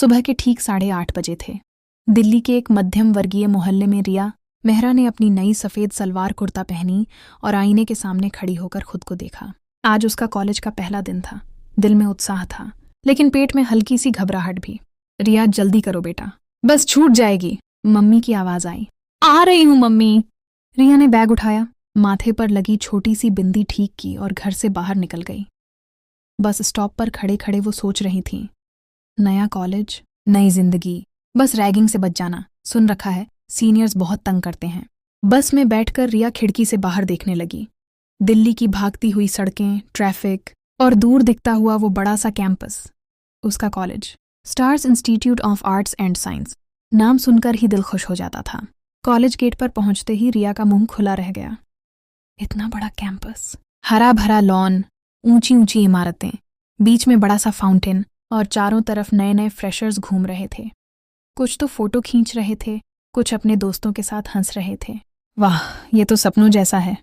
सुबह के ठीक 8:30 बजे थे। दिल्ली के एक मध्यम वर्गीय मोहल्ले में रिया मेहरा ने अपनी नई सफ़ेद सलवार कुर्ता पहनी और आईने के सामने खड़ी होकर खुद को देखा। आज उसका कॉलेज का पहला दिन था। दिल में उत्साह था, लेकिन पेट में हल्की सी घबराहट भी। रिया, जल्दी करो बेटा, बस छूट जाएगी। मम्मी की आवाज़ आई। आ रही हूँ मम्मी। रिया ने बैग उठाया, माथे पर लगी छोटी सी बिंदी ठीक की और घर से बाहर निकल गई। बस स्टॉप पर खड़े खड़े वो सोच रही थी, नया कॉलेज, नई जिंदगी, बस रैगिंग से बच जाना। सुन रखा है, सीनियर्स बहुत तंग करते हैं। बस में बैठकर रिया खिड़की से बाहर देखने लगी। दिल्ली की भागती हुई सड़कें, ट्रैफिक और दूर दिखता हुआ वो बड़ा सा कैंपस। उसका college, stars institute of arts and science. नाम सुनकर ही दिल खुश हो जाता था। कॉलेज गेट पर पहुंचते ही रिया का मुंह खुला रह गया। इतना बड़ा कैंपस, हरा भरा लॉन, ऊंची ऊंची इमारतें, बीच में बड़ा सा फाउंटेन और चारों तरफ नए नए फ्रेशर्स घूम रहे थे। कुछ तो फोटो खींच रहे थे, कुछ अपने दोस्तों के साथ हंस रहे थे। वाह, ये तो सपनों जैसा है,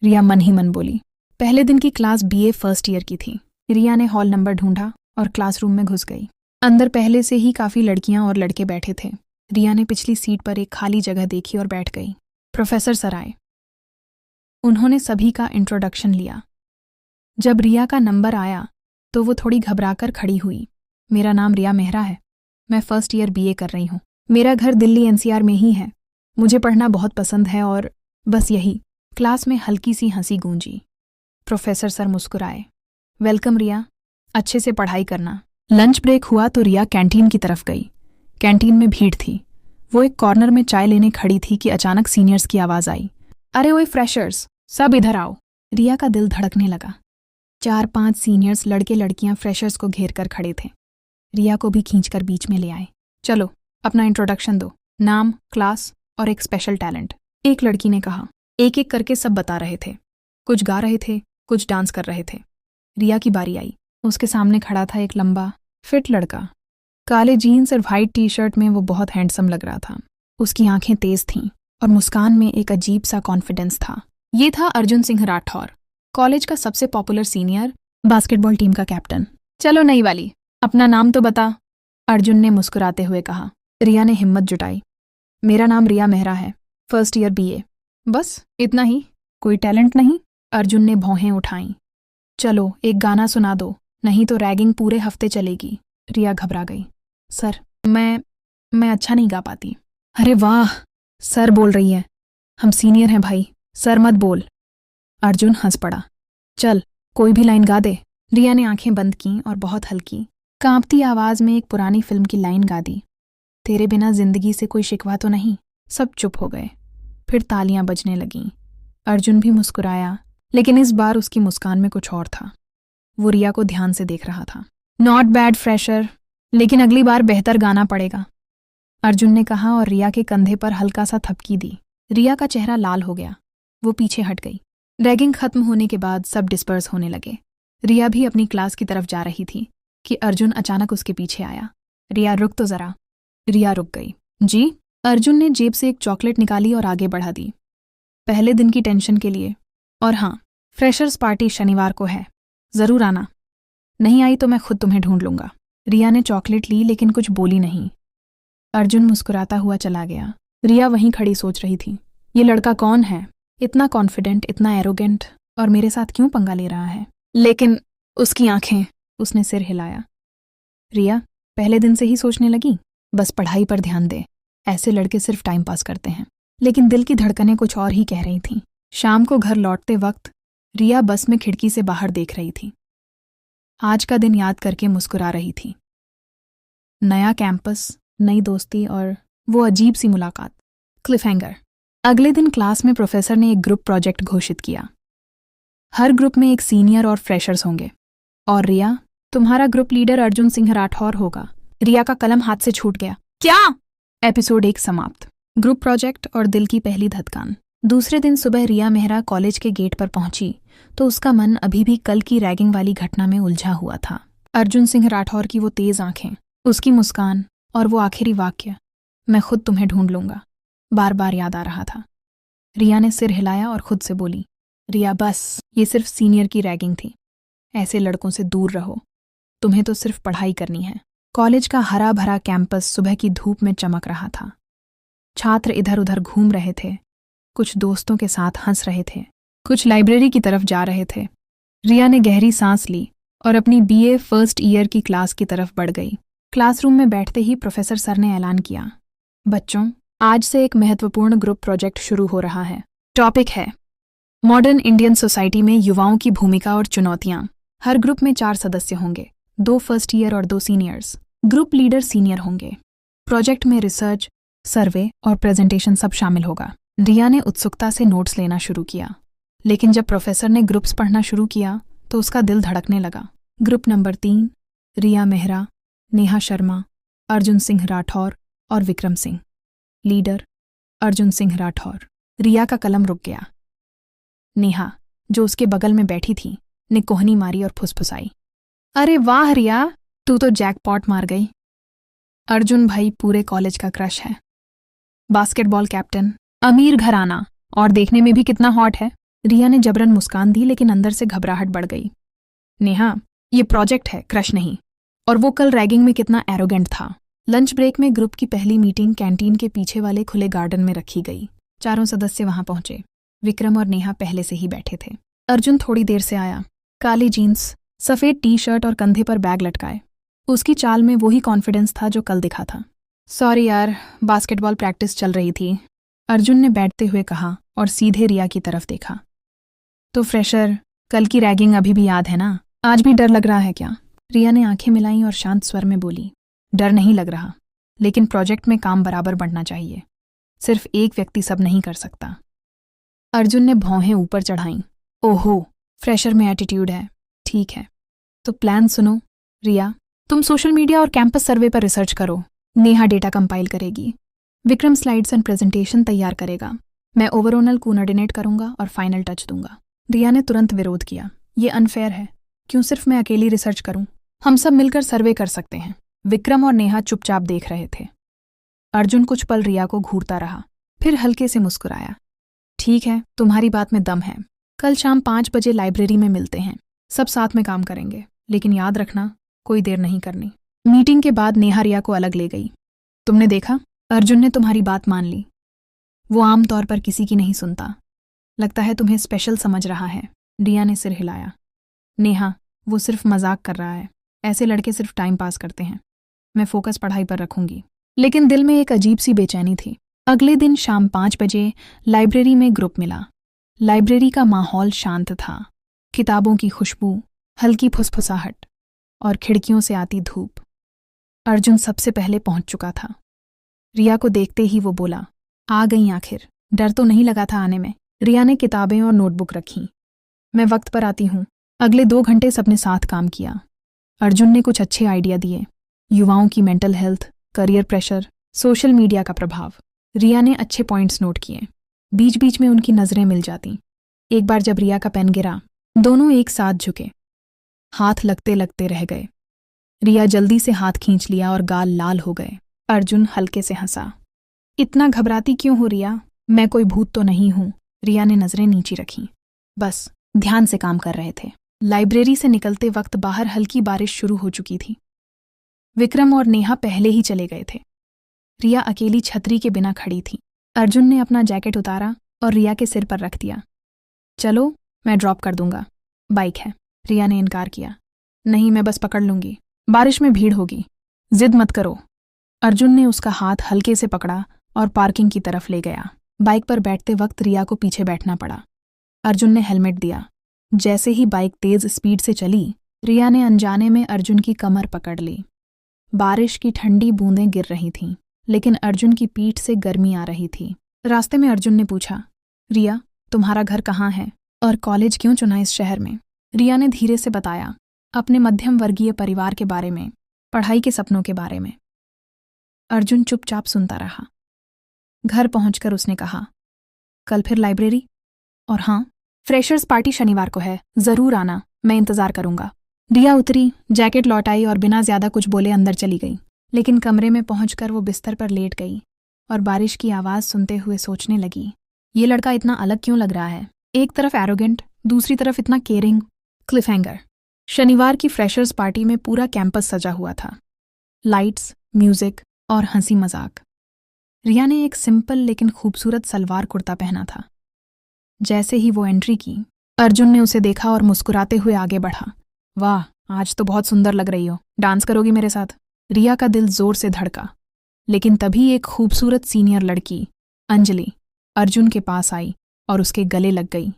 रिया मन ही मन बोली। पहले दिन की क्लास बीए फर्स्ट ईयर की थी। रिया ने हॉल नंबर ढूंढा और क्लासरूम में घुस गई। अंदर पहले से ही काफ़ी लड़कियां और लड़के बैठे थे। रिया ने पिछली सीट पर एक खाली जगह देखी और बैठ गई। प्रोफेसर सर आए। उन्होंने सभी का इंट्रोडक्शन लिया। जब रिया का नंबर आया तो वो थोड़ी घबराकर खड़ी हुई। मेरा नाम रिया मेहरा है, मैं फर्स्ट ईयर बीए कर रही हूँ। मेरा घर दिल्ली एनसीआर में ही है। मुझे पढ़ना बहुत पसंद है और बस यही। क्लास में हल्की सी हंसी गूंजी। प्रोफेसर सर मुस्कुराए। वेलकम रिया, अच्छे से पढ़ाई करना। लंच ब्रेक हुआ तो रिया कैंटीन की तरफ गई। कैंटीन में भीड़ थी। वो एक कॉर्नर में चाय लेने खड़ी थी कि अचानक सीनियर्स की आवाज़ आई। अरे ओए फ्रेशर्स, सब इधर आओ। रिया का दिल धड़कने लगा। 4-5 सीनियर्स लड़के लड़कियां फ्रेशर्स को घेर कर खड़े थे। रिया को भी खींचकर बीच में ले आए। चलो, अपना इंट्रोडक्शन दो, नाम, क्लास और एक स्पेशल टैलेंट। एक लड़की ने कहा। एक एक करके सब बता रहे थे। कुछ गा रहे थे, कुछ डांस कर रहे थे। रिया की बारी आई। उसके सामने खड़ा था एक लंबा, फिट लड़का। काले जीन्स और वाइट टी शर्ट में वो बहुत हैंडसम लग रहा था। उसकी आंखें तेज थीं और मुस्कान में एक अजीब सा कॉन्फिडेंस था। ये था अर्जुन सिंह राठौर, कॉलेज का सबसे पॉपुलर सीनियर, बास्केटबॉल टीम का कैप्टन। चलो नई वाली, अपना नाम तो बता, अर्जुन ने मुस्कुराते हुए कहा। रिया ने हिम्मत जुटाई। मेरा नाम रिया मेहरा है, फर्स्ट ईयर बीए। बस इतना ही? कोई टैलेंट नहीं? अर्जुन ने भौहें उठाईं। चलो एक गाना सुना दो, नहीं तो रैगिंग पूरे हफ्ते चलेगी। रिया घबरा गई। सर, मैं अच्छा नहीं गा पाती। अरे वाह, सर बोल रही है। हम सीनियर हैं भाई, सर मत बोल। अर्जुन हंस पड़ा। चल, कोई भी लाइन गा दे। रिया ने आंखें बंद कीं और बहुत हल्की, कांपती आवाज़ में एक पुरानी फिल्म की लाइन गा दी। तेरे बिना जिंदगी से कोई शिकवा तो नहीं। सब चुप हो गए। फिर तालियां बजने लगीं। अर्जुन भी मुस्कुराया, लेकिन इस बार उसकी मुस्कान में कुछ और था। वो रिया को ध्यान से देख रहा था। नॉट बैड फ्रेशर, लेकिन अगली बार बेहतर गाना पड़ेगा, अर्जुन ने कहा और रिया के कंधे पर हल्का सा थपकी दी। रिया का चेहरा लाल हो गया। वो पीछे हट गई। रैगिंग खत्म होने के बाद सब डिस्पर्स होने लगे। रिया भी अपनी क्लास की तरफ जा रही थी कि अर्जुन अचानक उसके पीछे आया। रिया रुक तो जरा। रिया रुक गई। जी? अर्जुन ने जेब से एक चॉकलेट निकाली और आगे बढ़ा दी। पहले दिन की टेंशन के लिए। और हाँ, फ्रेशर्स पार्टी शनिवार को है, ज़रूर आना। नहीं आई तो मैं खुद तुम्हें ढूंढ लूंगा। रिया ने चॉकलेट ली लेकिन कुछ बोली नहीं। अर्जुन मुस्कुराता हुआ चला गया। रिया वहीं खड़ी सोच रही थी, ये लड़का कौन है? इतना कॉन्फिडेंट, इतना एरोगेंट, और मेरे साथ क्यों पंगा ले रहा है? लेकिन उसकी आंखें। उसने सिर हिलाया। रिया पहले दिन से ही सोचने लगी, बस पढ़ाई पर ध्यान दे, ऐसे लड़के सिर्फ टाइम पास करते हैं। लेकिन दिल की धड़कनें कुछ और ही कह रही थीं। शाम को घर लौटते वक्त रिया बस में खिड़की से बाहर देख रही थी। आज का दिन याद करके मुस्कुरा रही थी। नया कैंपस, नई दोस्ती और वो अजीब सी मुलाकात। क्लिफहैंगर। अगले दिन क्लास में प्रोफेसर ने एक ग्रुप प्रोजेक्ट घोषित किया। हर ग्रुप में एक सीनियर और फ्रेशर्स होंगे, और रिया, तुम्हारा ग्रुप लीडर अर्जुन सिंह राठौर होगा। रिया का कलम हाथ से छूट गया। क्या? एपिसोड 1 समाप्त। ग्रुप प्रोजेक्ट और दिल की पहली धड़कन। दूसरे दिन सुबह रिया मेहरा कॉलेज के गेट पर पहुंची तो उसका मन अभी भी कल की रैगिंग वाली घटना में उलझा हुआ था। अर्जुन सिंह राठौर की वो तेज आंखें, उसकी मुस्कान और वो आखिरी वाक्य, मैं खुद तुम्हें ढूंढ लूंगा, बार बार याद आ रहा था। रिया ने सिर हिलाया और खुद से बोली, रिया बस, ये सिर्फ सीनियर की रैगिंग थी। ऐसे लड़कों से दूर रहो, तुम्हें तो सिर्फ पढ़ाई करनी है। कॉलेज का हरा भरा कैंपस सुबह की धूप में चमक रहा था। छात्र इधर उधर घूम रहे थे, कुछ दोस्तों के साथ हंस रहे थे, कुछ लाइब्रेरी की तरफ जा रहे थे। रिया ने गहरी सांस ली और अपनी बीए फर्स्ट ईयर की क्लास की तरफ बढ़ गई। क्लासरूम में बैठते ही प्रोफेसर सर ने ऐलान किया, बच्चों, आज से एक महत्वपूर्ण ग्रुप प्रोजेक्ट शुरू हो रहा है। टॉपिक है मॉडर्न इंडियन सोसाइटी में युवाओं की भूमिका और चुनौतियां। हर ग्रुप में 4 सदस्य होंगे, 2 फर्स्ट ईयर और 2 सीनियर्स। ग्रुप लीडर सीनियर होंगे। प्रोजेक्ट में रिसर्च, सर्वे और प्रेजेंटेशन सब शामिल होगा। रिया ने उत्सुकता से नोट्स लेना शुरू किया, लेकिन जब प्रोफेसर ने ग्रुप्स पढ़ना शुरू किया तो उसका दिल धड़कने लगा। ग्रुप नंबर 3, रिया मेहरा, नेहा शर्मा, अर्जुन सिंह राठौर और विक्रम सिंह। लीडर अर्जुन सिंह राठौर। रिया का कलम रुक गया। नेहा, जो उसके बगल में बैठी थी, ने कोहनी मारी और फुसफुसाई, अरे वाह रिया, तू तो जैकपॉट मार गई। अर्जुन भाई पूरे कॉलेज का क्रश है, बास्केटबॉल कैप्टन, अमीर घराना, और देखने में भी कितना हॉट है। रिया ने जबरन मुस्कान दी, लेकिन अंदर से घबराहट बढ़ गई। नेहा, ये प्रोजेक्ट है, क्रश नहीं। और वो कल रैगिंग में कितना एरोगेंट था। लंच ब्रेक में ग्रुप की पहली मीटिंग कैंटीन के पीछे वाले खुले गार्डन में रखी गई। 4 सदस्य वहां पहुंचे। विक्रम और नेहा पहले से ही बैठे थे। अर्जुन थोड़ी देर से आया, काली जीन्स, सफेद टी-शर्ट और कंधे पर बैग लटकाए। उसकी चाल में वही कॉन्फिडेंस था जो कल दिखा था। सॉरी यार, बास्केटबॉल प्रैक्टिस चल रही थी, अर्जुन ने बैठते हुए कहा और सीधे रिया की तरफ देखा। तो फ्रेशर, कल की रैगिंग अभी भी याद है ना? आज भी डर लग रहा है क्या? रिया ने आंखें मिलाईं और शांत स्वर में बोली, डर नहीं लग रहा, लेकिन प्रोजेक्ट में काम बराबर बढ़ना चाहिए। सिर्फ एक व्यक्ति सब नहीं कर सकता। अर्जुन ने भौहें ऊपर चढ़ाईं। ओहो, फ्रेशर में एटीट्यूड है। ठीक है, तो प्लान सुनो। रिया, तुम सोशल मीडिया और कैंपस सर्वे पर रिसर्च करो। नेहा डेटा कंपाइल करेगी। विक्रम स्लाइड्स एंड प्रेजेंटेशन तैयार करेगा। मैं ओवरऑल कोऑर्डिनेट करूंगा और फाइनल टच दूंगा। रिया ने तुरंत विरोध किया, ये अनफेयर है। क्यों सिर्फ मैं अकेली रिसर्च करूं? हम सब मिलकर सर्वे कर सकते हैं। विक्रम और नेहा चुपचाप देख रहे थे। अर्जुन कुछ पल रिया को घूरता रहा, फिर हल्के से मुस्कुराया। ठीक है, तुम्हारी बात में दम है। कल शाम 5 बजे लाइब्रेरी में मिलते हैं। सब साथ में काम करेंगे, लेकिन याद रखना, कोई देर नहीं करनी। मीटिंग के बाद नेहा रिया को अलग ले गई। तुमने देखा, अर्जुन ने तुम्हारी बात मान ली। वो आमतौर पर किसी की नहीं सुनता। लगता है तुम्हें स्पेशल समझ रहा है। रिया ने सिर हिलाया। नेहा, वो सिर्फ मजाक कर रहा है। ऐसे लड़के सिर्फ टाइम पास करते हैं। मैं फोकस पढ़ाई पर रखूंगी। लेकिन दिल में एक अजीब सी बेचैनी थी। अगले दिन शाम 5 बजे लाइब्रेरी में ग्रुप मिला। लाइब्रेरी का माहौल शांत था। किताबों की खुशबू, हल्की फुसफुसाहट और खिड़कियों से आती धूप। अर्जुन सबसे पहले पहुंच चुका था। रिया को देखते ही वो बोला, आ गई आखिर। डर तो नहीं लगा था आने में? रिया ने किताबें और नोटबुक रखी। मैं वक्त पर आती हूँ। अगले 2 घंटे सबने साथ काम किया। अर्जुन ने कुछ अच्छे आइडिया दिए। युवाओं की mental health, career pressure, social media का प्रभाव। रिया ने अच्छे पॉइंट्स नोट किए। बीच बीच में उनकी नजरें मिल जाती। एक बार जब रिया का पेन गिरा, दोनों एक साथ झुके। हाथ लगते लगते रह गए। रिया जल्दी से हाथ खींच लिया और गाल लाल हो गए। अर्जुन हल्के से हंसा। इतना घबराती क्यों हो रिया? मैं कोई भूत तो नहीं हूं। रिया ने नजरें नीची रखीं। बस ध्यान से काम कर रहे थे। लाइब्रेरी से निकलते वक्त बाहर हल्की बारिश शुरू हो चुकी थी। विक्रम और नेहा पहले ही चले गए थे। रिया अकेली छतरी के बिना खड़ी थी। अर्जुन ने अपना जैकेट उतारा और रिया के सिर पर रख दिया। चलो, मैं ड्रॉप कर दूंगा। बाइक है। रिया ने इनकार किया। नहीं, मैं बस पकड़ लूंगी। बारिश में भीड़ होगी। जिद मत करो। अर्जुन ने उसका हाथ हल्के से पकड़ा और पार्किंग की तरफ ले गया। बाइक पर बैठते वक्त रिया को पीछे बैठना पड़ा। अर्जुन ने हेलमेट दिया। जैसे ही बाइक तेज स्पीड से चली, रिया ने अनजाने में अर्जुन की कमर पकड़ ली। बारिश की ठंडी बूंदें गिर रही थीं, लेकिन अर्जुन की पीठ से गर्मी आ रही थी। रास्ते में अर्जुन ने पूछा, रिया, तुम्हारा घर कहाँ है और कॉलेज क्यों चुना इस शहर में? रिया ने धीरे से बताया, अपने मध्यम वर्गीय परिवार के बारे में, पढ़ाई के सपनों के बारे में। अर्जुन चुपचाप सुनता रहा। घर पहुंचकर उसने कहा, कल फिर लाइब्रेरी? और हाँ, फ्रेशर्स पार्टी शनिवार को है, जरूर आना, मैं इंतजार करूंगा। रिया उतरी, जैकेट लौटाई और बिना ज्यादा कुछ बोले अंदर चली गई। लेकिन कमरे में पहुंचकर वो बिस्तर पर लेट गई और बारिश की आवाज सुनते हुए सोचने लगी, ये लड़का इतना अलग क्यों लग रहा है? एक तरफ एरोगेंट, दूसरी तरफ इतना केयरिंग। क्लिफहैंगर। शनिवार की फ्रेशर्स पार्टी में पूरा कैंपस सजा हुआ था। लाइट्स, म्यूजिक और हंसी मजाक। रिया ने एक सिंपल लेकिन खूबसूरत सलवार कुर्ता पहना था। जैसे ही वो एंट्री की, अर्जुन ने उसे देखा और मुस्कुराते हुए आगे बढ़ा। वाह, आज तो बहुत सुंदर लग रही हो, डांस करोगी मेरे साथ? रिया का दिल जोर से धड़का, लेकिन तभी एक खूबसूरत सीनियर लड़की अंजलि अर्जुन के पास आई और उसके गले लग गई।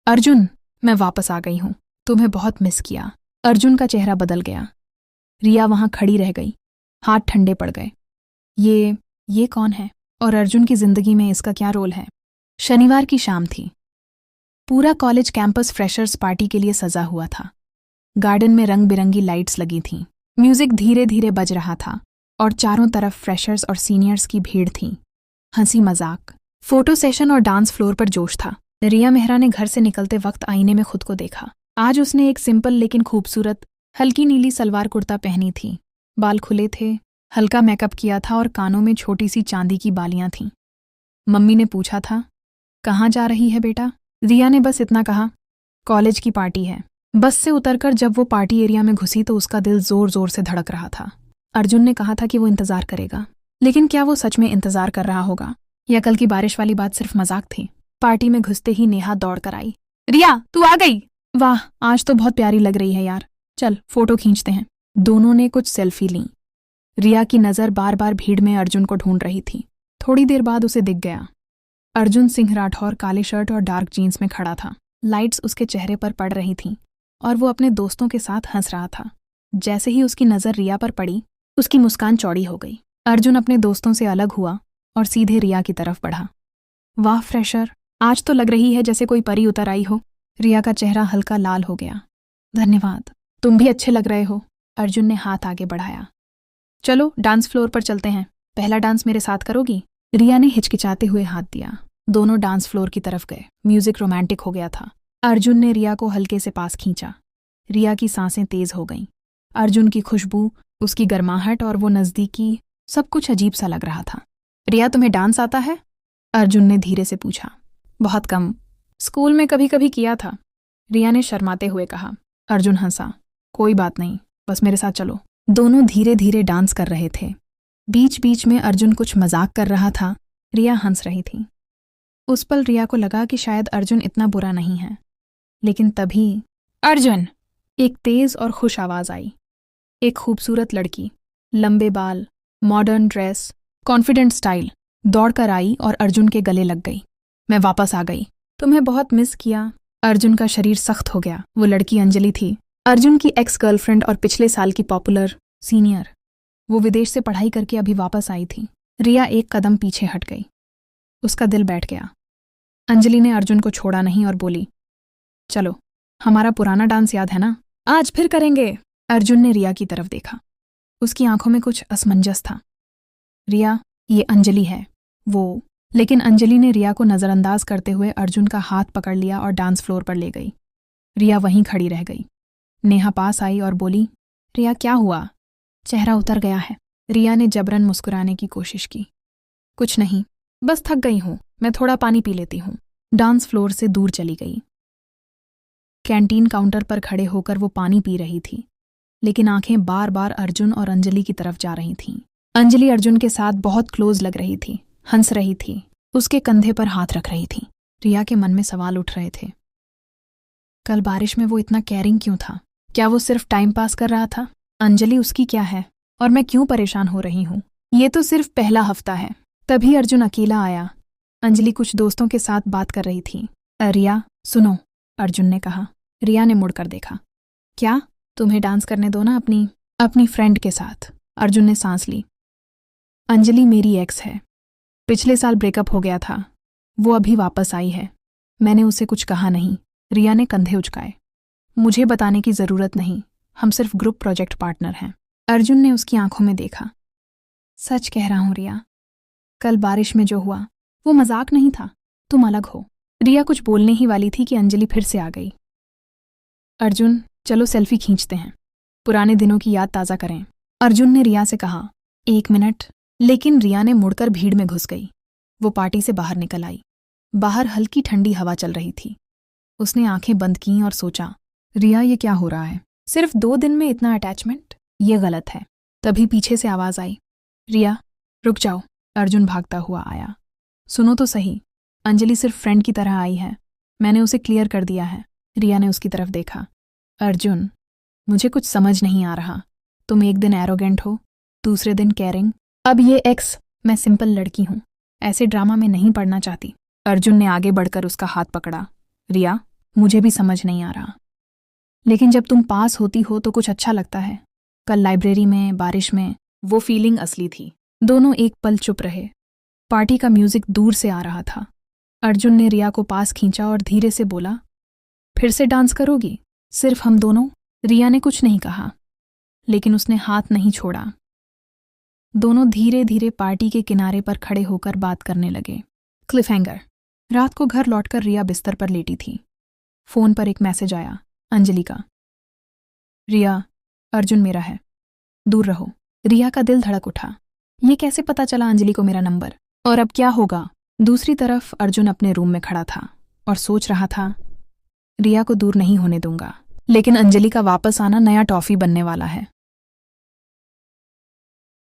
अर्जुन, मैं वापस आ गई हूं, तुम्हें बहुत मिस किया। अर्जुन का चेहरा बदल गया। रिया वहां खड़ी रह गई, हाथ ठंडे पड़ गए। ये कौन है और अर्जुन की जिंदगी में इसका क्या रोल है? शनिवार की शाम थी। पूरा कॉलेज कैंपस फ्रेशर्स पार्टी के लिए सजा हुआ था। गार्डन में रंग बिरंगी लाइट्स लगी थीं, म्यूजिक धीरे धीरे बज रहा था और चारों तरफ फ्रेशर्स और सीनियर्स की भीड़ थी। हंसी मजाक, फोटो सेशन और डांस फ्लोर पर जोश था। रिया मेहरा ने घर से निकलते वक्त आईने में खुद को देखा। आज उसने एक सिंपल लेकिन खूबसूरत हल्की नीली सलवार कुर्ता पहनी थी। बाल खुले थे, हल्का मेकअप किया था और कानों में छोटी सी चांदी की बालियां थीं। मम्मी ने पूछा था, कहाँ जा रही है बेटा? रिया ने बस इतना कहा, कॉलेज की पार्टी है। बस से उतरकर जब वो पार्टी एरिया में घुसी तो उसका दिल जोर जोर से धड़क रहा था। अर्जुन ने कहा था कि वो इंतजार करेगा, लेकिन क्या वो सच में इंतजार कर रहा होगा या कल की बारिश वाली बात सिर्फ मजाक थी? पार्टी में घुसते ही नेहा दौड़ कर आई। रिया, तू आ गई? वाह, आज तो बहुत प्यारी लग रही है यार, चल फोटो खींचते हैं। दोनों ने कुछ सेल्फी लीं। रिया की नज़र बार बार भीड़ में अर्जुन को ढूंढ रही थी। थोड़ी देर बाद उसे दिख गया। अर्जुन सिंह राठौर काले शर्ट और डार्क जीन्स में खड़ा था। लाइट्स उसके चेहरे पर पड़ रही थीं और वो अपने दोस्तों के साथ हंस रहा था। जैसे ही उसकी नज़र रिया पर पड़ी, उसकी मुस्कान चौड़ी हो गई। अर्जुन अपने दोस्तों से अलग हुआ और सीधे रिया की तरफ बढ़ा। वाह फ्रेशर, आज तो लग रही है जैसे कोई परी उतर आई हो। रिया का चेहरा हल्का लाल हो गया। धन्यवाद, तुम भी अच्छे लग रहे हो। अर्जुन ने हाथ आगे बढ़ाया। चलो डांस फ्लोर पर चलते हैं, पहला डांस मेरे साथ करोगी? रिया ने हिचकिचाते हुए हाथ दिया। दोनों डांस फ्लोर की तरफ गए। म्यूजिक रोमांटिक हो गया था। अर्जुन ने रिया को हल्के से पास खींचा। रिया की सांसें तेज हो गईं। अर्जुन की खुशबू, उसकी गर्माहट और वो नज़दीकी, सब कुछ अजीब सा लग रहा था। रिया, तुम्हें डांस आता है? अर्जुन ने धीरे से पूछा। बहुत कम, स्कूल में कभी कभी किया था, रिया ने शर्माते हुए कहा। अर्जुन हंसा। कोई बात नहीं, बस मेरे साथ चलो। दोनों धीरे धीरे डांस कर रहे थे। बीच बीच में अर्जुन कुछ मजाक कर रहा था। रिया हंस रही थी। उस पल रिया को लगा कि शायद अर्जुन इतना बुरा नहीं है। लेकिन तभी अर्जुन, एक तेज और खुश आवाज आई। एक खूबसूरत लड़की, लंबे बाल, मॉडर्न ड्रेस, कॉन्फिडेंट स्टाइल, दौड़कर आई और अर्जुन के गले लग गई। मैं वापस आ गई, तुम्हें बहुत मिस किया। अर्जुन का शरीर सख्त हो गया। वो लड़की अंजलि थी, अर्जुन की एक्स गर्लफ्रेंड और पिछले साल की पॉपुलर सीनियर। वो विदेश से पढ़ाई करके अभी वापस आई थी। रिया एक कदम पीछे हट गई। उसका दिल बैठ गया। अंजलि ने अर्जुन को छोड़ा नहीं और बोली, चलो, हमारा पुराना डांस याद है ना? आज फिर करेंगे। अर्जुन ने रिया की तरफ देखा। उसकी आंखों में कुछ असमंजस था। रिया, ये अंजलि है वो। लेकिन अंजलि ने रिया को नज़रअंदाज करते हुए अर्जुन का हाथ पकड़ लिया और डांस फ्लोर पर ले गई। रिया वहीं खड़ी रह गई। नेहा पास आई और बोली, रिया क्या हुआ? चेहरा उतर गया है। रिया ने जबरन मुस्कुराने की कोशिश की। कुछ नहीं, बस थक गई हूँ, मैं थोड़ा पानी पी लेती हूँ। डांस फ्लोर से दूर चली गई। कैंटीन काउंटर पर खड़े होकर वो पानी पी रही थी, लेकिन आंखें बार बार अर्जुन और अंजलि की तरफ जा रही थीं। अंजलि अर्जुन के साथ बहुत क्लोज लग रही थी, हंस रही थी, उसके कंधे पर हाथ रख रही थी। रिया के मन में सवाल उठ रहे थे। कल बारिश में वो इतना केयरिंग क्यों था? क्या वो सिर्फ टाइम पास कर रहा था? अंजलि उसकी क्या है और मैं क्यों परेशान हो रही हूँ? ये तो सिर्फ पहला हफ्ता है। तभी अर्जुन अकेला आया। अंजलि कुछ दोस्तों के साथ बात कर रही थी। रिया सुनो, अर्जुन ने कहा। रिया ने मुड़कर देखा। क्या? तुम्हें डांस करने दो ना अपनी फ्रेंड के साथ। अर्जुन ने सांस ली। अंजलि मेरी एक्स है, पिछले साल ब्रेकअप हो गया था, वो अभी वापस आई है। मैंने उसे कुछ कहा नहीं। रिया ने कंधे उचकाए। मुझे बताने की जरूरत नहीं, हम सिर्फ ग्रुप प्रोजेक्ट पार्टनर हैं। अर्जुन ने उसकी आंखों में देखा। सच कह रहा हूं रिया, कल बारिश में जो हुआ वो मजाक नहीं था, तुम अलग हो। रिया कुछ बोलने ही वाली थी कि अंजलि फिर से आ गई। अर्जुन, चलो सेल्फी खींचते हैं, पुराने दिनों की याद ताज़ा करें। अर्जुन ने रिया से कहा। 1 मिनट। लेकिन रिया ने मुड़कर भीड़ में घुस गई। वो पार्टी से बाहर निकल आई। बाहर हल्की ठंडी हवा चल रही थी। उसने आंखें बंद कीं और सोचा, रिया ये क्या हो रहा है? सिर्फ 2 दिन में इतना अटैचमेंट? ये गलत है। तभी पीछे से आवाज आई, रिया रुक जाओ। अर्जुन भागता हुआ आया। सुनो तो सही, अंजलि सिर्फ फ्रेंड की तरह आई है, मैंने उसे क्लियर कर दिया है। रिया ने उसकी तरफ देखा। अर्जुन, मुझे कुछ समझ नहीं आ रहा, तुम एक दिन एरोगेंट हो, दूसरे दिन केयरिंग, अब ये एक्स। मैं सिंपल लड़की हूं, ऐसे ड्रामा में नहीं पड़ना चाहती। अर्जुन ने आगे बढ़कर उसका हाथ पकड़ा। रिया, मुझे भी समझ नहीं आ रहा, लेकिन जब तुम पास होती हो तो कुछ अच्छा लगता है। कल लाइब्रेरी में बारिश में वो फीलिंग असली थी। दोनों एक पल चुप रहे। पार्टी का म्यूजिक दूर से आ रहा था। अर्जुन ने रिया को पास खींचा और धीरे से बोला, फिर से डांस करोगी, सिर्फ हम दोनों? रिया ने कुछ नहीं कहा, लेकिन उसने हाथ नहीं छोड़ा। दोनों धीरे धीरे पार्टी के किनारे पर खड़े होकर बात करने लगे। क्लिफहैंगर। रात को घर लौटकर रिया बिस्तर पर लेटी थी। फोन पर एक मैसेज आया, अंजलि का। रिया, अर्जुन मेरा है, दूर रहो। रिया का दिल धड़क उठा। ये कैसे पता चला अंजलि को मेरा नंबर? और अब क्या होगा? दूसरी तरफ अर्जुन अपने रूम में खड़ा था और सोच रहा था, रिया को दूर नहीं होने दूंगा, लेकिन अंजलि का वापस आना नया टॉफी बनने वाला है।